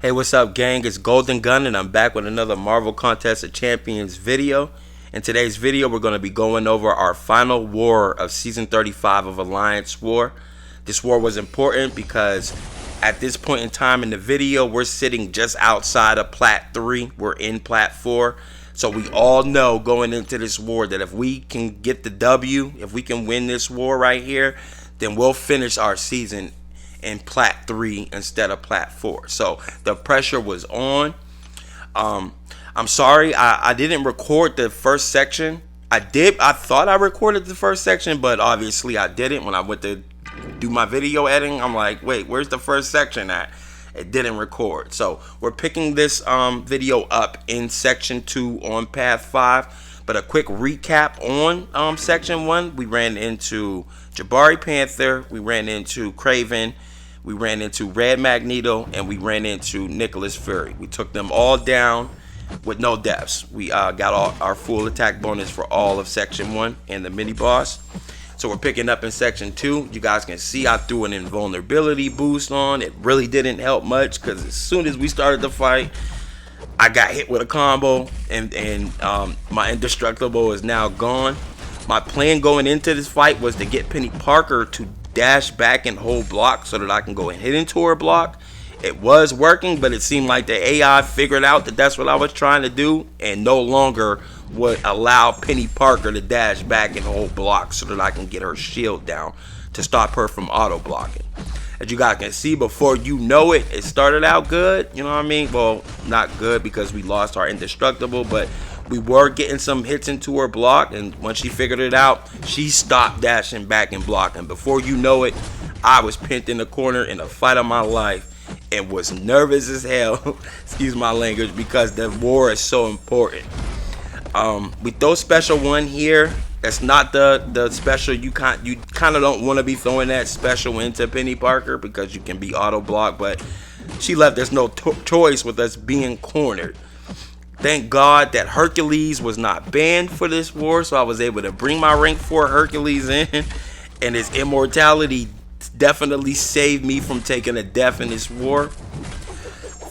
Hey, what's up, gang? It's Golden Gun, and I'm back with another Marvel Contest of Champions video. In today's video, we're going to be going over our final war of Season 35 of Alliance War. This war was important because at this point in time in the video, we're sitting just outside of Plat 3. We're in Plat 4. So we all know going into this war that if we can get the W, if we can win this war right here, then we'll finish our season in Plat 3 instead of Plat 4. So the pressure was on. I'm sorry I didn't record the first section. I thought I recorded the first section, but obviously I didn't. When I went to do my video editing, I'm like, wait, where's the first section at? It didn't record. So we're picking this video up in section 2 on path 5. But a quick recap on section 1. We ran into Jabari Panther, we ran into Craven, we ran into Red Magneto, and we ran into Nicholas Fury. We took them all down with no deaths. We got our full attack bonus for all of section 1 and the mini boss. So we're picking up in section 2. You guys can see I threw an invulnerability boost on. It really didn't help much because as soon as we started the fight, I got hit with a combo, and my indestructible is now gone. My plan going into this fight was to get Penny Parker to dash back and hold block so that I can go and hit into her block. It was working, but it seemed like the AI figured out that that's what I was trying to do and no longer would allow Penny Parker to dash back and hold block so that I can get her shield down to stop her from auto blocking. As you guys can see, before you know it, it started out good, you know what I mean? Well, not good because we lost our indestructible, but we were getting some hits into her block, and once she figured it out, she stopped dashing back and blocking. Before you know it, I was pinned in the corner in a fight of my life and was nervous as hell, excuse my language, because the war is so important. We throw special 1 here. That's not the special. You kind of don't want to be throwing that special into Penny Parker because you can be auto blocked, but she left us no choice with us being cornered. Thank God that Hercules was not banned for this war, so I was able to bring my rank 4 Hercules in, and his immortality definitely saved me from taking a death in this war.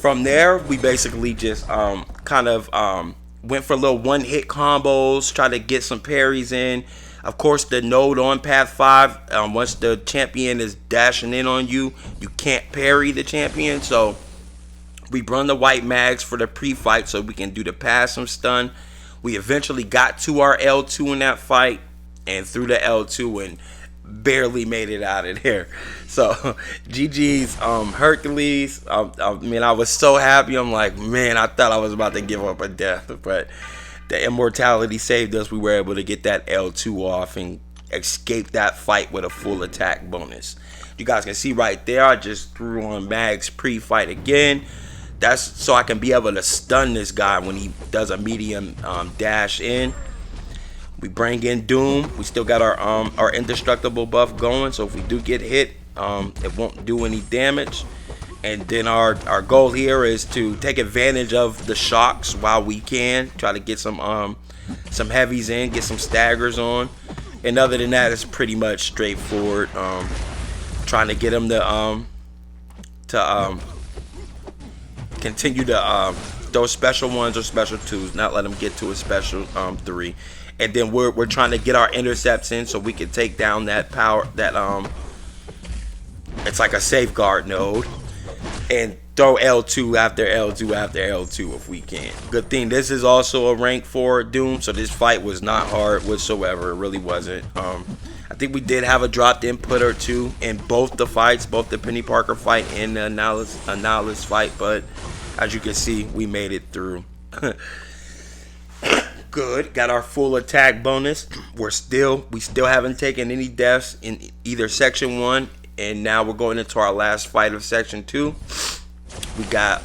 From there, we basically just went for little one-hit combos, try to get some parries in. Of course, the node on path 5, once the champion is dashing in on you, you can't parry the champion, so we run the white mags for the pre-fight so we can do the pass and stun. We eventually got to our L2 in that fight and through the L2 and barely made it out of there. So GG's Hercules. I mean, I was so happy. I'm like, man, I thought I was about to give up a death, but the immortality saved us. We were able to get that L2 off and escape that fight with a full attack bonus. You guys can see right there, I just threw on mags pre-fight again. That's so I can be able to stun this guy when he does a medium dash in. We bring in Doom. We still got our indestructible buff going, so if we do get hit, it won't do any damage. And then our goal here is to take advantage of the shocks while we can. Try to get some heavies in, get some staggers on. And other than that, it's pretty much straightforward. Trying to get him to continue to those special 1s or special 2s, not let them get to a special 3. And then we're trying to get our intercepts in so we can take down that power, that it's like a safeguard node, and throw L2 after L2 after L2 if we can. Good thing this is also a rank 4 Doom, so this fight was not hard whatsoever. It really wasn't. I think we did have a dropped input or 2 in both the fights, both the Penny Parker fight and the Annihilus fight, but as you can see, we made it through. Good. Got our full attack bonus. We still haven't taken any deaths in either section 1, and now we're going into our last fight of section 2. We got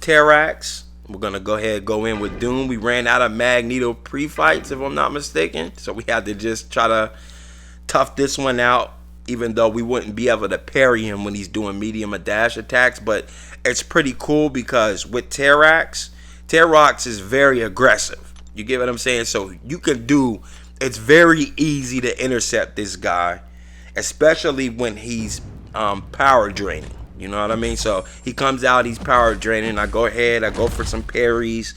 Terrax. We're gonna go in with Doom. We ran out of Magneto pre-fights, if I'm not mistaken, so we had to just try to tough this one out, even though we wouldn't be able to parry him when he's doing medium dash attacks. But it's pretty cool because with Terrax is very aggressive. You get what I'm saying? So you can do, it's very easy to intercept this guy, especially when he's power draining. You know what I mean? So he comes out, he's power draining. I go ahead, I go for some parries,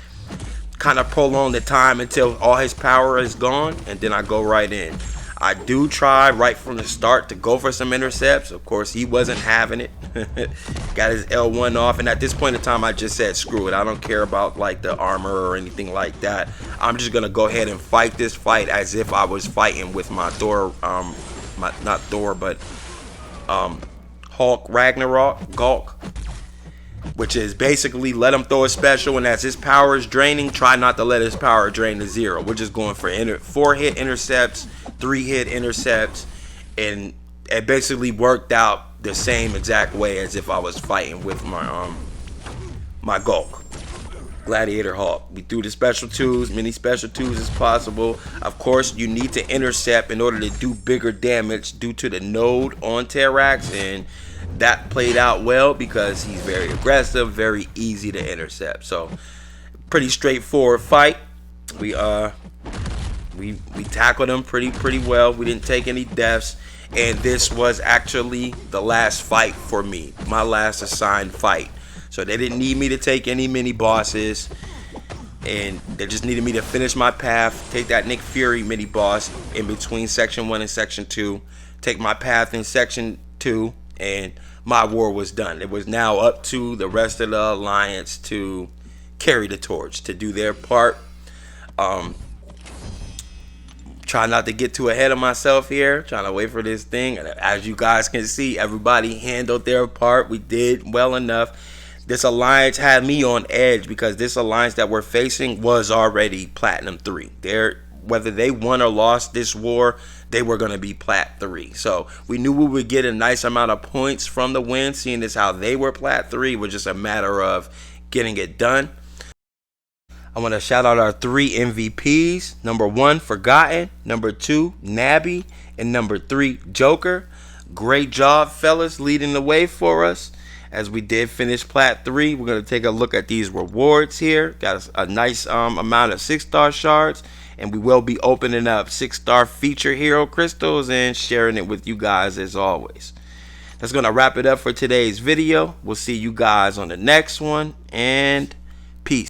kind of prolong the time until all his power is gone, and then I go right in. I do try right from the start to go for some intercepts. Of course, he wasn't having it. Got his L1 off, and at this point in time, I just said, screw it. I don't care about like the armor or anything like that. I'm just gonna go ahead and fight this fight as if I was fighting with my Thor, not Thor, but Hulk Ragnarok, Gulk, which is basically let him throw a special, and as his power is draining, try not to let his power drain to zero. We're just going for 4-hit intercepts, 3-hit intercepts, and it basically worked out the same exact way as if I was fighting with my my Gulk, Gladiator Hulk. We threw the special twos, many special twos as possible. Of course, you need to intercept in order to do bigger damage due to the node on Terrax, and that played out well because he's very aggressive, very easy to intercept. So pretty straightforward fight. We tackled him pretty well. We didn't take any deaths, and this was actually the last fight for me, my last assigned fight. So they didn't need me to take any mini bosses, and they just needed me to finish my path, take that Nick Fury mini boss in between section 1 and section 2, take my path in section 2, and my war was done. It was now up to the rest of the alliance to carry the torch, to do their part. Try not to get too ahead of myself here, trying to wait for this thing. And as you guys can see, everybody handled their part. We did well enough. This alliance had me on edge because this alliance that we're facing was already Platinum 3. Whether they won or lost this war, they were going to be Plat 3. So we knew we would get a nice amount of points from the win, seeing as how they were Plat 3. It was just a matter of getting it done. I want to shout out our 3 MVPs. Number 1, Forgotten. Number 2, Nabby. And number 3, Joker. Great job, fellas, leading the way for us. As we did finish Plat 3, we're going to take a look at these rewards here. Got a nice amount of 6-star shards. And we will be opening up 6-star feature hero crystals and sharing it with you guys as always. That's going to wrap it up for today's video. We'll see you guys on the next one. And